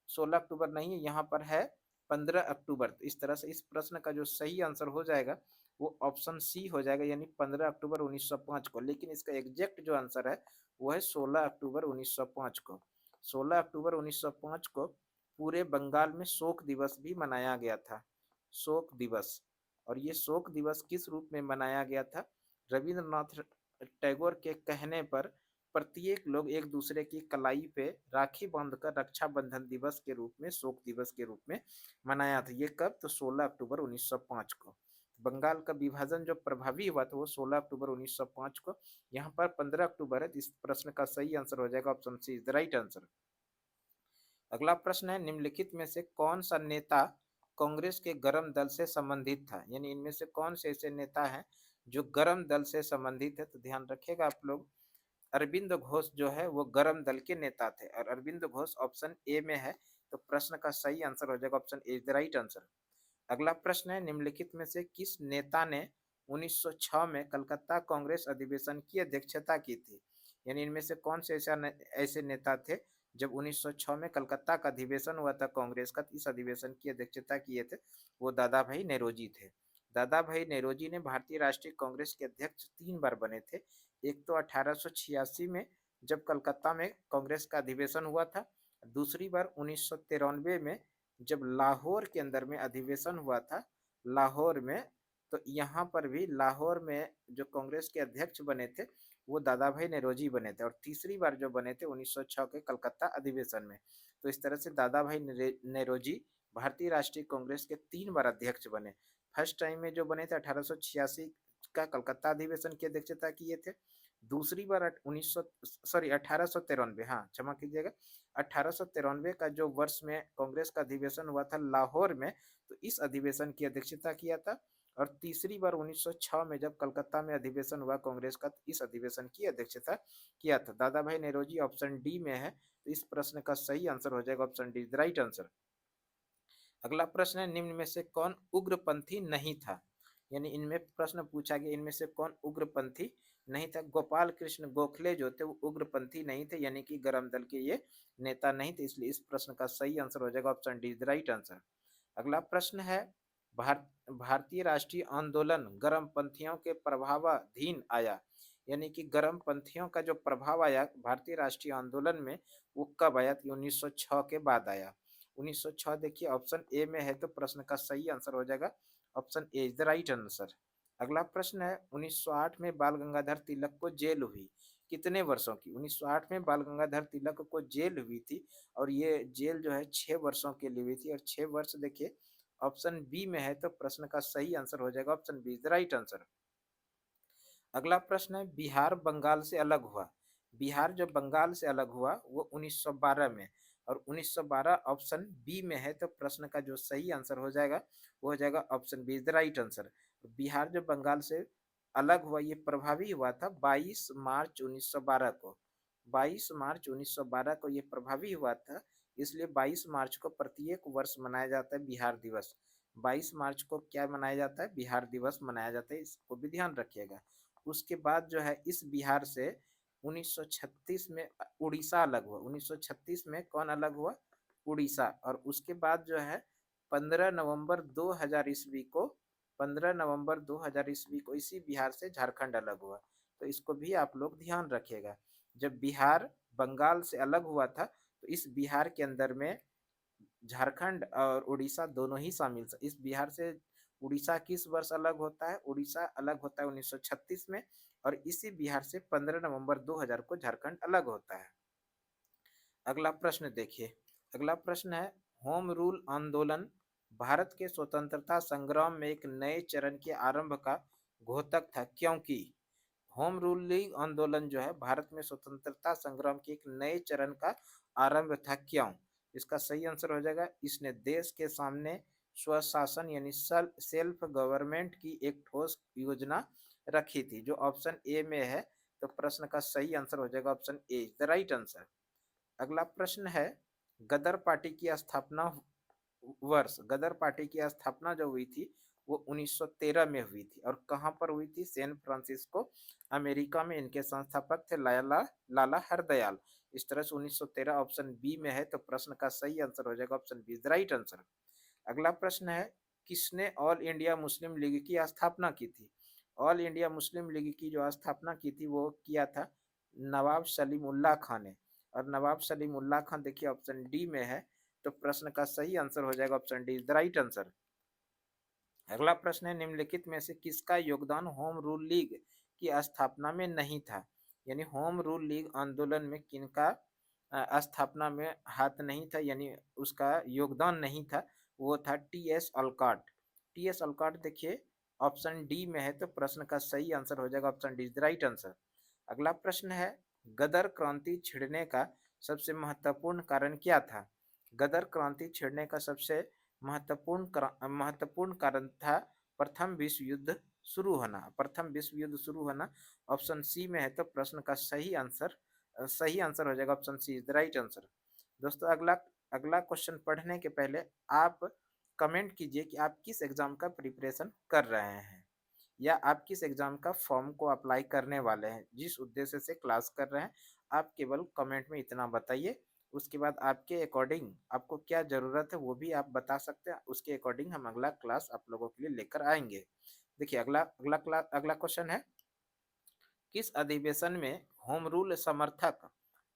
16 अक्टूबर नहीं है यहाँ पर है 15 अक्टूबर। तो इस तरह से इस प्रश्न का जो सही आंसर हो जाएगा वो ऑप्शन सी हो जाएगा, यानी 15 अक्टूबर 1905 को। लेकिन इसका एग्जैक्ट जो आंसर है वो है 16 अक्टूबर 1905 को। 16 अक्टूबर 1905 को पूरे बंगाल में शोक दिवस भी मनाया गया था, शोक दिवस। और ये शोक दिवस किस रूप में मनाया गया था? रविंद्रनाथ टैगोर के कहने पर प्रत्येक लोग एक दूसरे की कलाई पे राखी बांधकर रक्षाबंधन दिवस के रूप में, शोक दिवस के रूप में मनाया था। ये कब? तो 16 अक्टूबर 1905 को। बंगाल का विभाजन जो प्रभावी हुआ था वो 16 अक्टूबर 1905 को। यहाँ पर 15 अक्टूबर है, इस प्रश्न का सही आंसर हो जाएगा option C is the right answer. अगला प्रश्न है निम्नलिखित में से कौन सा नेता कांग्रेस के गरम दल से संबंधित था? यानी इनमें से कौन से ऐसे नेता हैं जो गरम दल से संबंधित है? तो ध्यान रखिएगा आप लोग, अरविंद घोष जो है वो गरम दल के नेता थे। और अरविंद घोष ऑप्शन ए में है, तो प्रश्न का सही आंसर हो जाएगा option A is the right answer. अगला प्रश्न है, निम्नलिखित में से किस नेता ने 1906 में कलकत्ता कांग्रेस अधिवेशन की अध्यक्षता की थी? यानी इनमें से कौन से ऐसे नेता थे जब 1906 में कलकत्ता का अधिवेशन हुआ था कांग्रेस का, इस अधिवेशन की अध्यक्षता किए थे? वो दादा भाई नेरोजी थे। दादा भाई नेरोजी ने भारतीय राष्ट्रीय कांग्रेस के अध्यक्ष 3 बार बने थे। एक तो 1886 में जब कलकत्ता में कांग्रेस का अधिवेशन हुआ था, दूसरी बार 1993 में जब लाहौर के अंदर में अधिवेशन हुआ था, लाहौर में, तो यहाँ पर भी लाहौर में जो कांग्रेस के अध्यक्ष बने थे वो दादा भाई नेरोजी बने थे, और तीसरी बार जो बने थे 1906 के कलकत्ता अधिवेशन में। तो इस तरह से दादा भाई नेरोजी भारतीय राष्ट्रीय कांग्रेस के 3 बार अध्यक्ष बने। फर्स्ट टाइम में जो बने थे 1886 का कलकत्ता अधिवेशन की अध्यक्षता किए थे। दूसरी बार 1893, हाँ क्षमा कीजिएगा, 1893 का जो वर्ष में कांग्रेस का अधिवेशन हुआ था लाहौर में, तो इस अधिवेशन की अध्यक्षता किया था। और तीसरी बार 1906 में जब कलकत्ता में अधिवेशन हुआ कांग्रेस का, तो इस अधिवेशन की अध्यक्षता किया था दादा भाई नेरोजी। ऑप्शन डी में है, तो इस प्रश्न का सही आंसर हो जाएगा ऑप्शन डी राइट आंसर। अगला प्रश्न है, निम्न में से कौन उग्रपंथी नहीं था? यानी इनमें प्रश्न पूछा गया इनमें से कौन उग्रपंथी नहीं था? गोपाल कृष्ण गोखले जो थे वो उग्रपंथी नहीं थे, यानी कि गरम दल के ये नेता नहीं थे, इसलिए इस प्रश्न का सही आंसर हो जाएगा ऑप्शन डी राइट आंसर। अगला प्रश्न है, भारतीय राष्ट्रीय आंदोलन गरम पंथियों के प्रभावाधीन आया, यानी कि गरम पंथियों का जो प्रभाव आया भारतीय राष्ट्रीय आंदोलन में वो कब आया? 1906 के बाद आया। 1906 देखिए ऑप्शन ए में है, तो प्रश्न का सही आंसर हो जाएगा option A is the right answer. अगला प्रश्न है, 1908 में बाल गंगाधर तिलक को जेल हुई, कितने वर्षों की? 1908 में बाल गंगाधर तिलक को जेल हुई थी, और ये जेल जो है 6 वर्षों के लिए हुई थी, और 6 वर्ष देखिए ऑप्शन बी में है, तो प्रश्न का सही आंसर हो जाएगा option B is the right answer. अगला प्रश्न है, बिहार बंगाल से अलग हुआ, बिहार जो बंगाल से अलग हुआ वो 1912 में, और 1912 ऑप्शन बी में है, तो प्रश्न का जो सही आंसर हो जाएगा वो हो जाएगा option B is the right answer. Bihar जो बंगाल से अलग हुआ ये प्रभावी हुआ था 22 मार्च 1912 को, 22 मार्च 1912 को ये प्रभावी हुआ था, इसलिए 22 मार्च को प्रत्येक वर्ष मनाया जाता है बिहार दिवस। 22 मार्च को क्या मनाया जाता है? बिहार दिवस मनाया जाता है, इसको भी ध्यान रखिएगा। उसके बाद जो है इस बिहार से 1936 में उड़ीसा अलग हुआ, 1936 में कौन अलग हुआ? उड़ीसा। और उसके बाद जो है 15 नवंबर 2000 ईस्वी को, 15 नवंबर 2000 ईस्वी को इसी बिहार से झारखंड अलग हुआ। तो इसको भी आप लोग ध्यान रखिएगा। जब बिहार बंगाल से अलग हुआ था, तो इस बिहार के अंदर में झारखंड और उड़ीसा दोनों ही शामिल थे। इस बिहार से उड़ीसा किस वर्ष अलग होता है? उड़ीसा अलग होता है 1936 में, और इसी बिहार से 15 नवंबर 2000 को झारखंड अलग होता है। अगला प्रश्न देखिए, अगला प्रश्न है, होम रूल आंदोलन भारत के स्वतंत्रता संग्राम में एक नए चरण के आरंभ का घोतक था, क्योंकि होम रूलिंग आंदोलन जो है भारत में स्वतंत्रता संग्राम के एक नए चरण का आरंभ था, क्यों? इसका सही आंसर हो जाएगा, इसने देश के सामने स्वशासन यानी सेल्फ गवर्नमेंट की एक ठोस योजना रखी थी, जो ऑप्शन ए में है, तो प्रश्न का सही आंसर हो जाएगा option A the right answer. अगला प्रश्न है, गदर पार्टी की स्थापना वर्ष, गदर पार्टी की स्थापना जो हुई थी वो 1913 में हुई थी, और कहाँ पर हुई थी? सैन फ्रांसिस्को अमेरिका में। इनके संस्थापक थे लाला हरदयाल। इस तरह से 1913 ऑप्शन बी में है, तो प्रश्न का सही आंसर हो जाएगा ऑप्शन बी राइट आंसर। अगला प्रश्न है, किसने ऑल इंडिया मुस्लिम लीग की स्थापना की थी? ऑल इंडिया मुस्लिम लीग की जो स्थापना की थी वो किया था नवाब सलीमुल्लाह खान ने, और नवाब सलीमुल्लाह खान देखिए ऑप्शन डी में है, तो प्रश्न का सही आंसर हो जाएगा option D the right answer. अगला प्रश्न है, निम्नलिखित में से किसका योगदान होम रूल लीग की स्थापना में नहीं था? यानी होम रूल लीग आंदोलन में किनका स्थापना में हाथ नहीं था, यानी उसका योगदान नहीं था? वो था टी एस अलकॉट। टी एस अलकॉट देखिए ऑप्शन डी में है, तो प्रश्न का सही आंसर हो जाएगा option D the right answer. अगला प्रश्न है, गदर क्रांति छिड़ने का सबसे महत्वपूर्ण कारण क्या था? गदर क्रांति छिड़ने का सबसे महत्वपूर्ण कारण था प्रथम विश्व युद्ध शुरू होना, प्रथम विश्व युद्ध शुरू होना, ऑप्शन सी में है, तो प्रश्न का सही आंसर हो जाएगा option C is the right answer. दोस्तों अगला अगला क्वेश्चन पढ़ने के पहले आप कमेंट कीजिए कि आप किस एग्जाम का प्रिपरेशन कर रहे हैं या आप किस एग्जाम का फॉर्म को अप्लाई करने वाले हैं, जिस उद्देश्य से क्लास कर रहे हैं। आप केवल कमेंट में इतना बताइए। उसके बाद आपके अकॉर्डिंग आपको क्या ज़रूरत है वो भी आप बता सकते हैं। उसके अकॉर्डिंग हम अगला क्लास आप लोगों के लिए लेकर आएंगे। देखिए अगला क्वेश्चन है, किस अधिवेशन में होम रूल समर्थक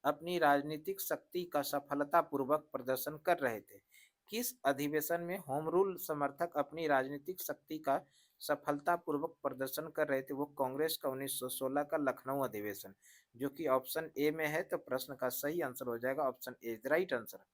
अपनी राजनीतिक शक्ति का सफलतापूर्वक प्रदर्शन कर रहे थे? किस अधिवेशन में होम रूल समर्थक अपनी राजनीतिक शक्ति का सफलतापूर्वक प्रदर्शन कर रहे थे? वो कांग्रेस का 1916 का लखनऊ अधिवेशन, जो कि ऑप्शन ए में है, तो प्रश्न का सही आंसर हो जाएगा option A is right answer.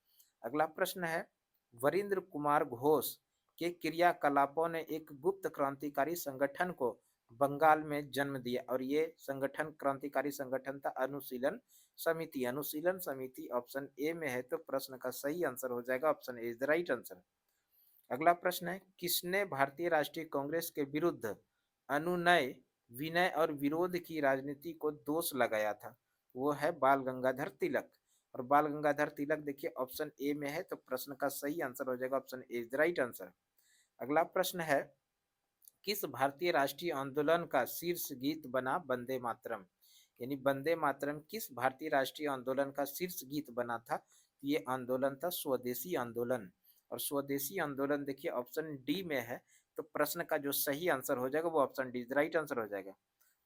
अगला प्रश्न है, वरिंद्र कुमार घोष के क्रियाकलापों ने एक गुप्त क्रांतिकारी संगठन को बंगाल में जन्म दिया और ये संगठन क्रांतिकारी संगठन था अनुशीलन समिति। अनुशीलन समिति ऑप्शन ए में है, तो प्रश्न का सही आंसर हो जाएगा option A is the right answer. अगला प्रश्न है, किसने भारतीय राष्ट्रीय कांग्रेस के विरुद्ध अनुनय विनय और विरोध की राजनीति को दोष लगाया था? वो है बाल गंगाधर तिलक। और बाल गंगाधर तिलक देखिए ऑप्शन ए में है, तो प्रश्न का सही आंसर हो जाएगा option A is the right answer. अगला प्रश्न है, किस भारतीय राष्ट्रीय आंदोलन का शीर्ष गीत बना वंदे मातरम? यानी वंदे मातरम किस भारतीय राष्ट्रीय आंदोलन का शीर्ष गीत बना था? ये आंदोलन था स्वदेशी आंदोलन। और स्वदेशी आंदोलन देखिए ऑप्शन डी में है, तो प्रश्न का जो सही आंसर हो जाएगा वो ऑप्शन डी राइट आंसर हो जाएगा।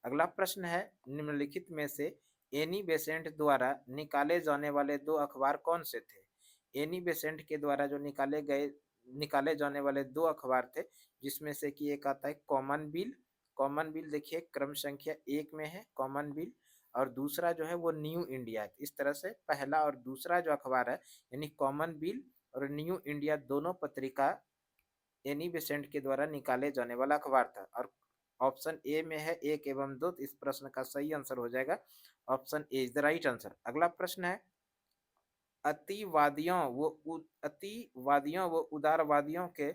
अगला प्रश्न है, निम्नलिखित में से एनी बेसेंट द्वारा निकाले जाने वाले दो अखबार कौन से थे? एनी बेसेंट के द्वारा जो निकाले जाने वाले दो अखबार थे, जिसमें से कि एक आता है कॉमन बिल। कॉमन बिल देखिए क्रम संख्या 1 में है कॉमन बिल, और दूसरा जो है वो न्यू इंडिया है। इस तरह से पहला और दूसरा जो अखबार है यानी कॉमन बिल और न्यू इंडिया दोनों पत्रिका एनी बेसेंट के द्वारा निकाले जाने वाला अखबार था। और ऑप्शन ए में है 1 एवं 2, इस प्रश्न का सही आंसर हो जाएगा option A is the right answer. अगला प्रश्न है, अतिवादियों व उदारवादियों के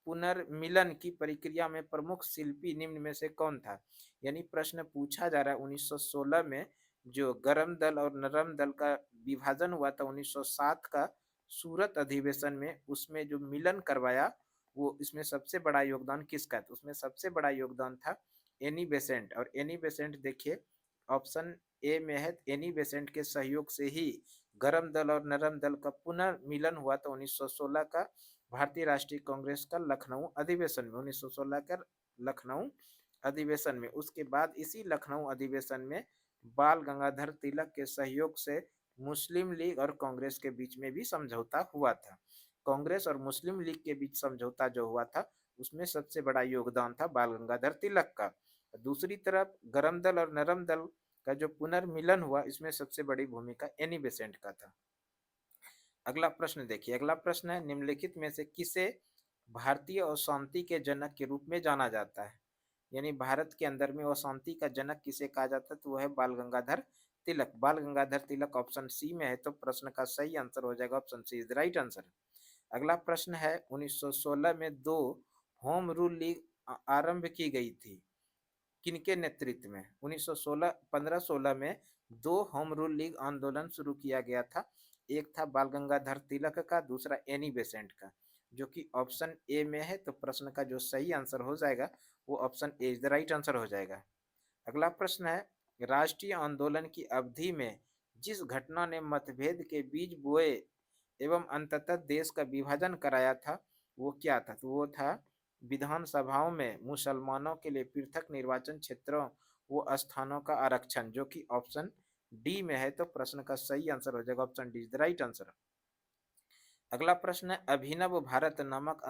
पुनर्मिलन की प्रक्रिया में प्रमुख शिल्पी निम्न में से कौन था? यानी प्रश्न पूछा जा रहा है 1916 में जो गरम दल और नरम दल का विभाजन हुआ था 1907 का सूरत अधिवेशन में, उसमें जो मिलन करवाया वो इसमें सबसे बड़ा योगदान किसका था? उसमें सबसे बड़ा योगदान था एनी बेसेंट। और एनी बेसेंट देखिए ऑप्शन ए में है, एनी बेसेंट के सहयोग से ही गरम दल और नरम दल का पुनर्मिलन हुआ था 1916 का भारतीय राष्ट्रीय कांग्रेस का लखनऊ अधिवेशन में। 1916 का लखनऊ अधिवेशन में, उसके बाद इसी लखनऊ अधिवेशन में बाल गंगाधर तिलक के सहयोग से मुस्लिम लीग और कांग्रेस के बीच में भी समझौता हुआ था। कांग्रेस और मुस्लिम लीग के बीच समझौता जो हुआ था उसमें सबसे बड़ा योगदान था बाल गंगाधर तिलक का। दूसरी तरफ गरम दल और नरम दल का जो पुनर्मिलन हुआ इसमें सबसे बड़ी भूमिका एनी बेसेंट का था। अगला प्रश्न देखिए, अगला प्रश्न है, निम्नलिखित में से किसे भारतीय अशांति के जनक के रूप में जाना जाता है? यानी भारत के अंदर में अशांति का जनक किसे कहा जाता है? तो वह है बाल गंगाधर तिलक। बाल गंगाधर तिलक ऑप्शन सी में है, तो प्रश्न का सही आंसर हो जाएगा option C is right answer. अगला प्रश्न है, 1916 में दो होम रूल लीग आरंभ की गई थी, किनके नेतृत्व में? 1916 1516 में दो होम रूल लीग आंदोलन शुरू किया गया था। एक था बाल गंगाधर तिलक का, दूसरा एनी बेसेंट का, जो कि ऑप्शन ए में है, तो प्रश्न का जो सही आंसर हो जाएगा वो option A is the right answer हो जाएगा। अगला प्रश्न है, राष्ट्रीय आंदोलन की अवधि में जिस घटना ने मतभेद के बीज बोए एवं अंततः देश का विभाजन कराया था वो क्या था? तो वो था विधानसभाओं में मुसलमानों के लिए पृथक निर्वाचन क्षेत्रों वो स्थानों का आरक्षण, जो कि ऑप्शन डी में है, तो प्रश्न का सही आंसर हो जाएगा option D is the right answer. अगला प्रश्न है, अभिनव भारत नामक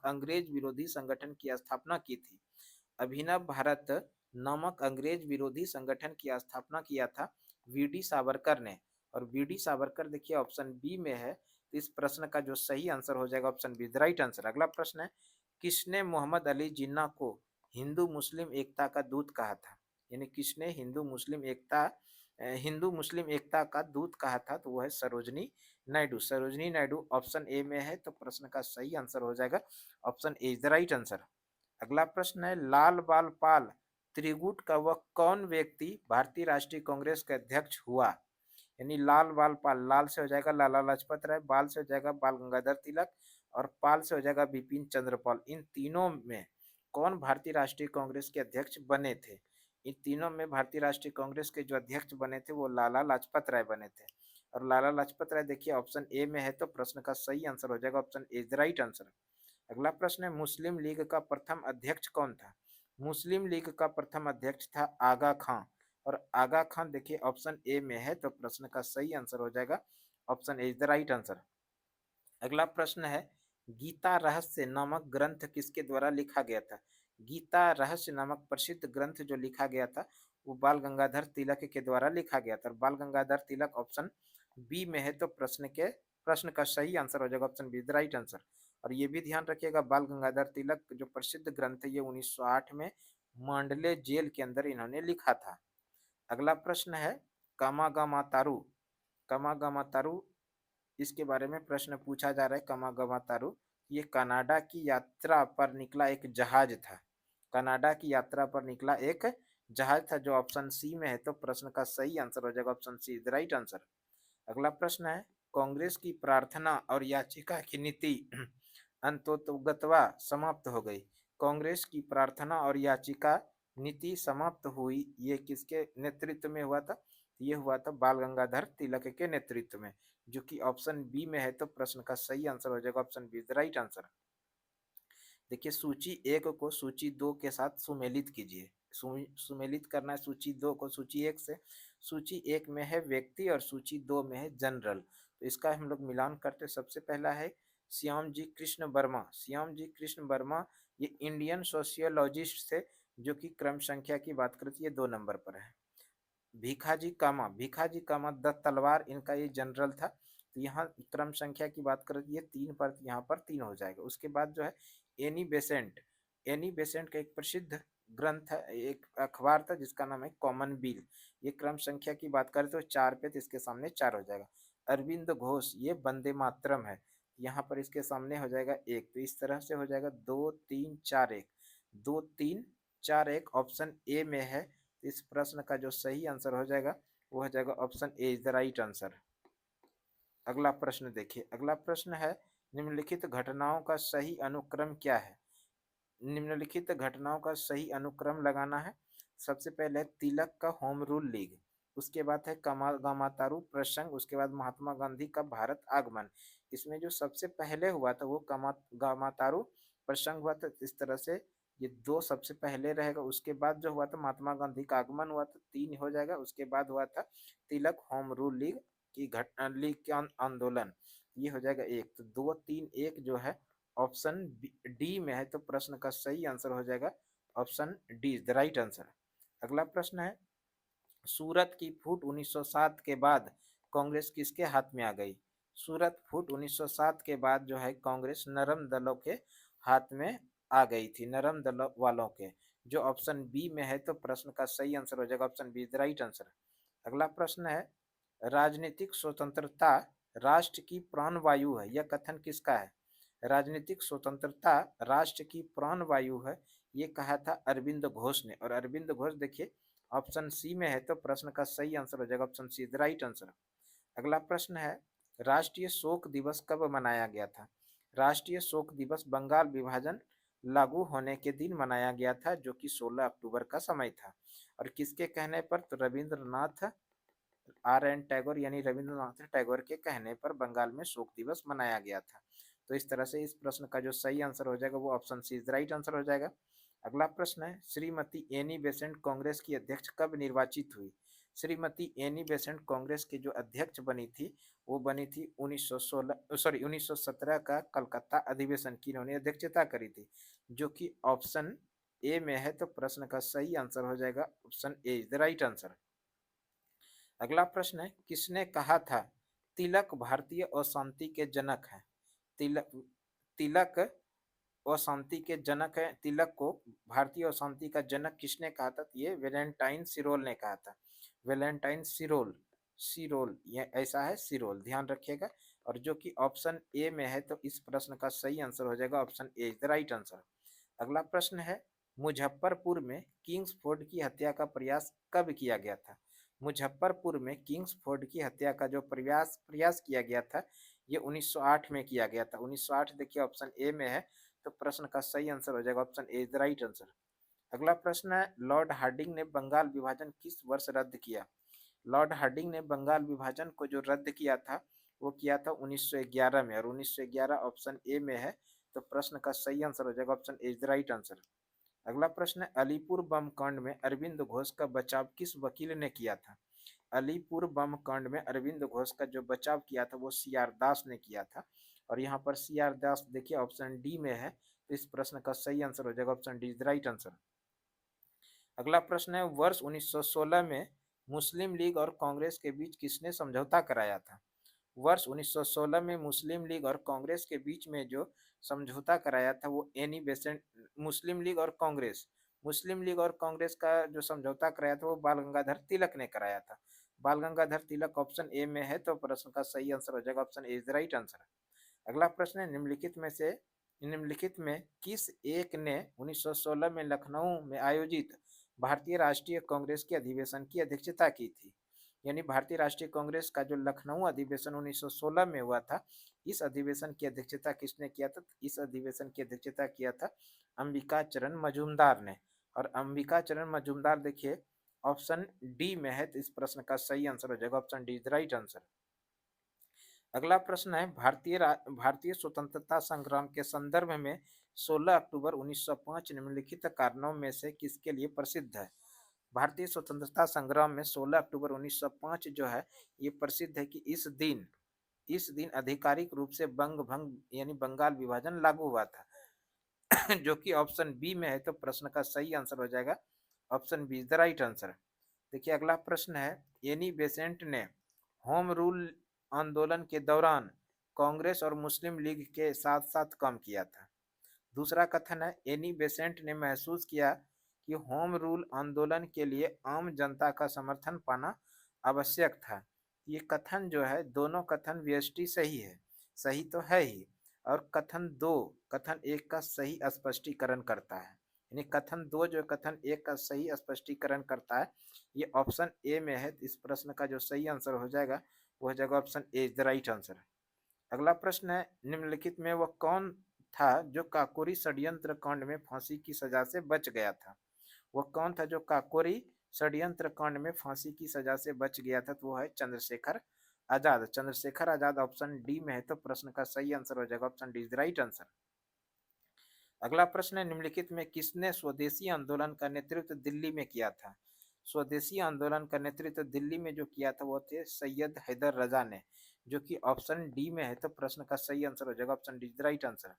अंग्रेज विरोधी संगठन की स्थापना की थी। अभिनव भारत नामक अंग्रेज विरोधी संगठन की स्थापना किया था वीडी सावरकर ने। और वीडी सावरकर देखिए ऑप्शन बी में है, तो इस प्रश्न का जो सही आंसर हो जाएगा ऑप्शन बी राइट आंसर। अगला प्रश्न है, किसने मोहम्मद अली जिन्ना को हिंदू मुस्लिम एकता का दूत कहा था? यानी किसने हिंदू मुस्लिम एकता का दूत कहा था? तो वह है सरोजनी नायडू। सरोजनी नायडू ऑप्शन ए में है, तो प्रश्न का सही आंसर हो जाएगा option A is the right answer. अगला प्रश्न है, लाल बाल पाल त्रिगुट का वह कौन व्यक्ति भारतीय राष्ट्रीय कांग्रेस का अध्यक्ष हुआ? यानी लाल बाल पाल, लाल से हो जाएगा लाला लाजपत राय, बाल से हो जाएगा बाल गंगाधर तिलक और पाल से हो जाएगा बिपिन चंद्र पाल। इन तीनों में कौन भारतीय राष्ट्रीय कांग्रेस के अध्यक्ष बने थे? इन तीनों में भारतीय राष्ट्रीय कांग्रेस के जो अध्यक्ष बने थे वो लाला लाजपत राय बने थे। और लाला लाजपत राय देखिए ऑप्शन ए में है, तो प्रश्न का सही आंसर हो जाएगा option A is the right answer. अगला प्रश्न है, मुस्लिम लीग का प्रथम अध्यक्ष कौन था? मुस्लिम लीग का प्रथम अध्यक्ष था आगा खां। और आगा खां देखिए ऑप्शन ए में है, तो प्रश्न का सही आंसर हो जाएगा option A is the right answer. अगला प्रश्न है, गीता रहस्य नामक ग्रंथ किसके द्वारा लिखा गया था? गीता रहस्य नामक प्रसिद्ध ग्रंथ जो लिखा गया था वो बाल गंगाधर तिलक के द्वारा लिखा गया था। बाल गंगाधर तिलक ऑप्शन बी में है, तो प्रश्न का सही आंसर हो जाएगा option be the right answer. और ये भी ध्यान रखिएगा, बाल गंगाधर तिलक जो प्रसिद्ध ग्रंथ है ये 1908 में मांडले जेल के अंदर इन्होंने लिखा था। अगला प्रश्न है, कामागामातारू। कामागामातारू इसके बारे में प्रश्न पूछा जा रहा है। कामागामातारू ये कनाडा की यात्रा पर निकला एक जहाज था। कनाडा की यात्रा पर निकला एक जहाज था, जो ऑप्शन सी में है, तो प्रश्न का सही आंसर हो जाएगा option C the right answer. अगला प्रश्न है, कांग्रेस की प्रार्थना और याचिका की नीति अंततोगत्वा समाप्त हो गई। कांग्रेस की प्रार्थना और याचिका नीति समाप्त हुई, ये किसके नेतृत्व में हुआ था? ये हुआ था बाल गंगाधर तिलक के नेतृत्व में, जो कि ऑप्शन बी में है, तो प्रश्न का सही आंसर हो जाएगा option be the right answer. देखिए सूची एक को सूची दो के साथ सुमेलित कीजिए। सुमेलित करना है सूची दो को सूची एक से। सूची एक में है व्यक्ति और सूची दो में है जनरल, तो इसका हम लोग मिलान करते। सबसे पहला है श्याम जी कृष्ण वर्मा। श्याम जी कृष्ण वर्मा ये इंडियन सोशियोलॉजिस्ट थे, जो कि क्रम संख्या की बात करती है 2 नंबर पर है। भिखाजी कामा, भिखाजी कामा दत्त तलवार इनका ये जनरल था, तो यहाँ क्रम संख्या की बात करें ये 3 पर, यहाँ पर 3 हो जाएगा। उसके बाद जो है एनी बेसेंट। एनी बेसेंट का एक प्रसिद्ध ग्रंथ है, एक अखबार था जिसका नाम है कॉमन बिल। ये क्रम संख्या की बात करें तो 4 पे, तो इसके सामने 4 हो जाएगा। अरविंद घोष ये वंदे मातरम है, यहाँ पर इसके सामने हो जाएगा 1, तो इस तरह से हो जाएगा 2 3 4 1, 2 3 4 1 ऑप्शन ए में है। इस प्रश्न का जो सही आंसर हो जाएगा वो हो जाएगा option A is the right answer. अगला प्रश्न देखिए, अगला प्रश्न है, निम्नलिखित घटनाओं का सही अनुक्रम क्या है? निम्नलिखित घटनाओं का सही अनुक्रम लगाना है। सबसे पहले तिलक का होम रूल लीग, उसके बाद है गामातारू प्रसंग, उसके बाद महात्मा गांधी का भारत आगमन। इसमें जो सबसे पहले हुआ था वो गामातारू प्रसंग हुआ था। इस तरह से ये 2 सबसे पहले रहेगा। उसके बाद जो हुआ था महात्मा गांधी का आगमन हुआ था, 3 हो जाएगा। उसके बाद हुआ था तिलक होम रूल लीग की घटना, लीग के आंदोलन, ये हो जाएगा 1। तो 2 3 1 जो है ऑप्शन डी में है, तो प्रश्न का सही आंसर हो जाएगा option D is the right answer. अगला प्रश्न है, सूरत की फूट 1907 के बाद कांग्रेस किसके हाथ में आ गई? सूरत फूट 1907 के बाद जो है कांग्रेस नरम दलों के हाथ में आ गई थी, नरम दलों वालों के, जो ऑप्शन बी में है, तो प्रश्न का सही आंसर हो जाएगा option B is the right answer. अगला प्रश्न है, राजनीतिक स्वतंत्रता राष्ट्र की प्राण वायु है, यह कथन किसका है? राजनीतिक स्वतंत्रता राष्ट्र की प्राण वायु है, ये कहा था अरविंद घोष ने। और अरविंद घोष देखिए ऑप्शन सी में है, तो प्रश्न का सही आंसर हो जाएगा option C the right answer. अगला प्रश्न है, राष्ट्रीय शोक दिवस कब मनाया गया था? राष्ट्रीय शोक दिवस बंगाल विभाजन लागू होने के दिन मनाया गया था, जो कि 16 अक्टूबर का समय था। और किसके कहने पर? तो रविंद्रनाथ R N टैगोर यानी रविंद्रनाथ टैगोर के कहने पर बंगाल में शोक दिवस मनाया गया था। तो इस तरह से इस प्रश्न का जो सही आंसर हो जाएगा वो option C is right answer हो जाएगा। अगला प्रश्न है, श्रीमती एनी बेसेंट कांग्रेस की अध्यक्ष कब निर्वाचित हुई? श्रीमती एनी बेसेंट कांग्रेस की जो अध्यक्ष बनी थी वो बनी थी 1917 का कलकत्ता अधिवेशन की इन्होंने अध्यक्षता करी थी, जो कि ऑप्शन ए में है, तो प्रश्न का सही आंसर हो जाएगा option A is the right answer. अगला प्रश्न है, किसने कहा था तिलक भारतीय अशांति के जनक हैं? तिलक तिलक अशांति के जनक है। तिलक को भारतीय अशांति का जनक किसने कहा था? ये वेलेंटाइन सिरोल ने कहा था। वेलेंटाइन सिरोल, सिरोल ये ऐसा है सिरोल, ध्यान रखिएगा। और जो कि ऑप्शन ए में है, तो इस प्रश्न का सही आंसर हो जाएगा option A is the right answer. अगला प्रश्न है, मुजफ्फरपुर में किंग्स फोर्ड की हत्या का प्रयास कब किया गया था? मुजफ्फरपुर में किंग्सफोर्ड की हत्या का जो प्रयास प्रयास किया गया था, ये 1908 में किया गया था। 1908 देखिए ऑप्शन ए में है, तो प्रश्न का सही आंसर हो जाएगा option A is the right answer. अगला प्रश्न है, लॉर्ड हार्डिंग ने बंगाल विभाजन किस वर्ष रद्द किया? लॉर्ड हार्डिंग ने बंगाल विभाजन को जो रद्द किया था, वो किया था 1911 में, और 1911 ऑप्शन ए में है, तो प्रश्न का सही आंसर हो जाएगा option A is the right answer. अगला प्रश्न है, अलीपुर बम कांड में अरविंद घोष का बचाव किस वकील ने किया था? अलीपुर बम कांड में अरविंद घोष का जो बचाव किया था, वो सी आर दास ने किया था, और यहाँ पर सी आर दास देखिए ऑप्शन डी में है, तो इस प्रश्न का सही आंसर हो जाएगा option D is the right answer. अगला प्रश्न है, वर्ष 1916 में मुस्लिम लीग और कांग्रेस के बीच किसने समझौता कराया था? वर्ष 1916 में मुस्लिम लीग और कांग्रेस के बीच में जो समझौता कराया था, वो एनी बेसेंट मुस्लिम लीग और कांग्रेस मुस्लिम लीग और कांग्रेस का जो समझौता कराया था, वो बाल गंगाधर तिलक ने कराया था। बाल गंगाधर तिलक ऑप्शन ए में है, तो प्रश्न का सही आंसर हो जाएगा option A is the right answer. अगला प्रश्न है, निम्नलिखित में किस एक ने 1916 में लखनऊ में आयोजित भारतीय राष्ट्रीय कांग्रेस के अधिवेशन की अध्यक्षता की थी? यानी भारतीय राष्ट्रीय कांग्रेस का जो लखनऊ अधिवेशन 1916 में हुआ था, इस अधिवेशन की अध्यक्षता किसने किया था? इस अधिवेशन की अध्यक्षता किया था अंबिका चरण मजूमदार ने, और अंबिका चरण मजूमदार देखिए ऑप्शन डी में है, तो इस प्रश्न का सही आंसर हो जाएगा option D is the right answer. अगला प्रश्न है, भारतीय स्वतंत्रता संग्राम के संदर्भ में 16 अक्टूबर 1905 निम्नलिखित कारणों में से किसके लिए प्रसिद्ध है? भारतीय स्वतंत्रता संग्राम में 16 अक्टूबर 1905 जो है, ये प्रसिद्ध है कि इस दिन आधिकारिक रूप से बंग भंग यानी बंगाल विभाजन लागू हुआ था। जो कि ऑप्शन बी में है, तो प्रश्न का सही आंसर हो जाएगा option B is the right answer. देखिए अगला प्रश्न है, एनी बेसेंट ने होम रूल आंदोलन के दौरान कांग्रेस और मुस्लिम लीग के साथ साथ काम किया था। दूसरा कथन है, एनी बेसेंट ने महसूस किया कि होम रूल आंदोलन के लिए आम जनता का समर्थन पाना आवश्यक था। ये कथन जो है, दोनों कथन व्यष्टि सही है, सही तो है ही, और कथन एक का सही स्पष्टीकरण करता है। यानी कथन दो जो कथन एक का सही स्पष्टीकरण करता है, ये ऑप्शन ए में है, इस प्रश्न का जो सही आंसर हो जाएगा, वो हो जाएगा option A is the right answer. अगला प्रश्न है, निम्नलिखित में वह कौन था जो काकोरी षड्यंत्र कांड में फांसी की सजा से बच गया था? वह कौन था जो काकोरी षड्यंत्र कांड में फांसी की सजा से बच गया था? तो वो है चंद्रशेखर आजाद। चंद्रशेखर आजाद ऑप्शन डी में है, तो प्रश्न का सही आंसर हो जाएगा option D is the right answer. अगला प्रश्न है, निम्नलिखित में किसने स्वदेशी आंदोलन का नेतृत्व दिल्ली में किया था? स्वदेशी आंदोलन का नेतृत्व दिल्ली में जो किया था, वो थे सैयद हैदर रजा ने, जो कि ऑप्शन डी में है, तो प्रश्न का सही आंसर हो जाएगा option D is the right answer.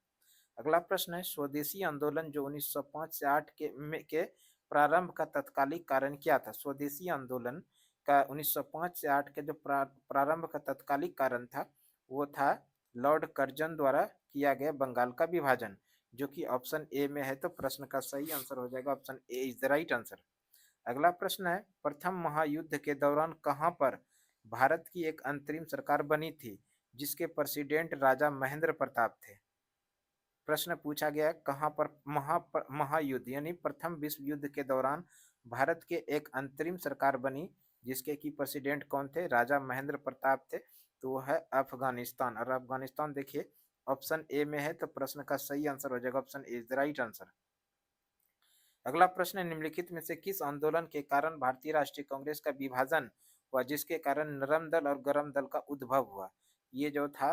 अगला प्रश्न है, स्वदेशी आंदोलन जो 1905 से 8 के प्रारंभ का तत्कालिक कारण क्या था? स्वदेशी आंदोलन का 1905 से 8 के जो प्रारंभ का तत्कालिक कारण था, वो था लॉर्ड कर्जन द्वारा किया गया बंगाल का विभाजन, जो कि ऑप्शन ए में है, तो प्रश्न का सही आंसर हो जाएगा option A is the right answer. अगला प्रश्न है, प्रथम महायुद्ध के दौरान कहां पर भारत की एक अंतरिम सरकार बनी थी, जिसके प्रेसिडेंट राजा महेंद्र प्रताप थे? प्रश्न पूछा गया, कहां पर महायुद्ध यानी प्रथम विश्व युद्ध के दौरान भारत के एक अंतरिम सरकार बनी, जिसके की प्रेसिडेंट कौन थे? राजा महेंद्र प्रताप थे, तो वो है अफगानिस्तान, और अफगानिस्तान देखिए ऑप्शन ए में है, तो प्रश्न का सही आंसर हो जाएगा option A is the right answer. अगला प्रश्न है, निम्नलिखित में से किस आंदोलन के कारण भारतीय राष्ट्रीय कांग्रेस का विभाजन हुआ, जिसके कारण नरम दल और गरम दल का उद्भव हुआ? ये जो था,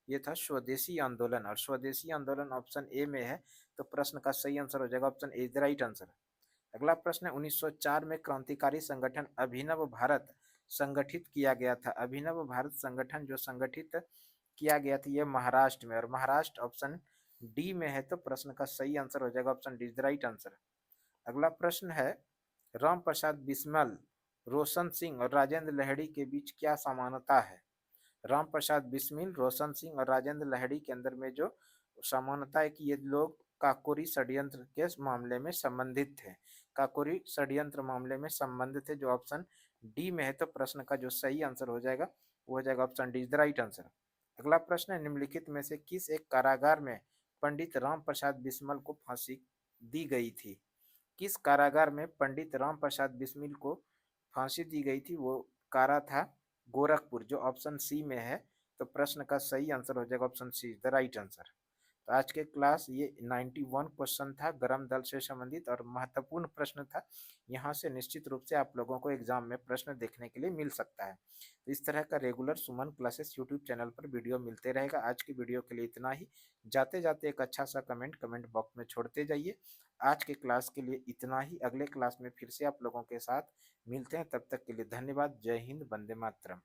ये था स्वदेशी आंदोलन, और स्वदेशी आंदोलन ऑप्शन ए में है, तो प्रश्न का सही आंसर हो जाएगा option A is the right answer. अगला प्रश्न है, 1904 में क्रांतिकारी संगठन अभिनव भारत संगठित किया गया था। अभिनव भारत संगठन जो संगठित किया गया था, ये महाराष्ट्र में, और महाराष्ट्र ऑप्शन डी में है, तो प्रश्न का सही आंसर हो जाएगा option D is the right answer. अगला प्रश्न है, राम प्रसाद बिस्मल, रोशन सिंह और राजेंद्र लहड़ी के बीच क्या समानता है? राम प्रसाद बिस्मिल, रोशन सिंह और राजेंद्र लहड़ी के अंदर में जो समानता है कि ये लोग काकोरी षड्यंत्र के मामले में संबंधित थे, काकोरी षड्यंत्र मामले में संबंधित थे, जो ऑप्शन डी में है, तो प्रश्न का जो सही आंसर हो जाएगा, वो हो जाएगा option D is the right answer. अगला प्रश्न है, निम्नलिखित में से किस एक कारागार में पंडित राम प्रसाद बिस्मल को फांसी दी गई थी? किस कारागार में पंडित राम प्रसाद बिस्मिल को फांसी दी गई थी वो कारा था गोरखपुर, जो ऑप्शन सी में है। तो प्रश्न का सही आंसर हो जाएगा option C, the right answer. तो आज के क्लास ये 91 क्वेश्चन था गर्म दल से संबंधित और महत्वपूर्ण प्रश्न था। यहाँ से निश्चित रूप से आप लोगों को एग्जाम में प्रश्न देखने के लिए मिल सकता है। तो इस तरह का रेगुलर सुमन क्लासेस यूट्यूब चैनल पर वीडियो मिलते रहेगा। आज की वीडियो के लिए इतना ही। जाते जाते एक अच्छा सा कमेंट बॉक्स में छोड़ते जाइए। आज के क्लास के लिए इतना ही। अगले क्लास में फिर से आप लोगों के साथ मिलते हैं, तब तक के लिए धन्यवाद। जय हिंद, वंदे मातरम।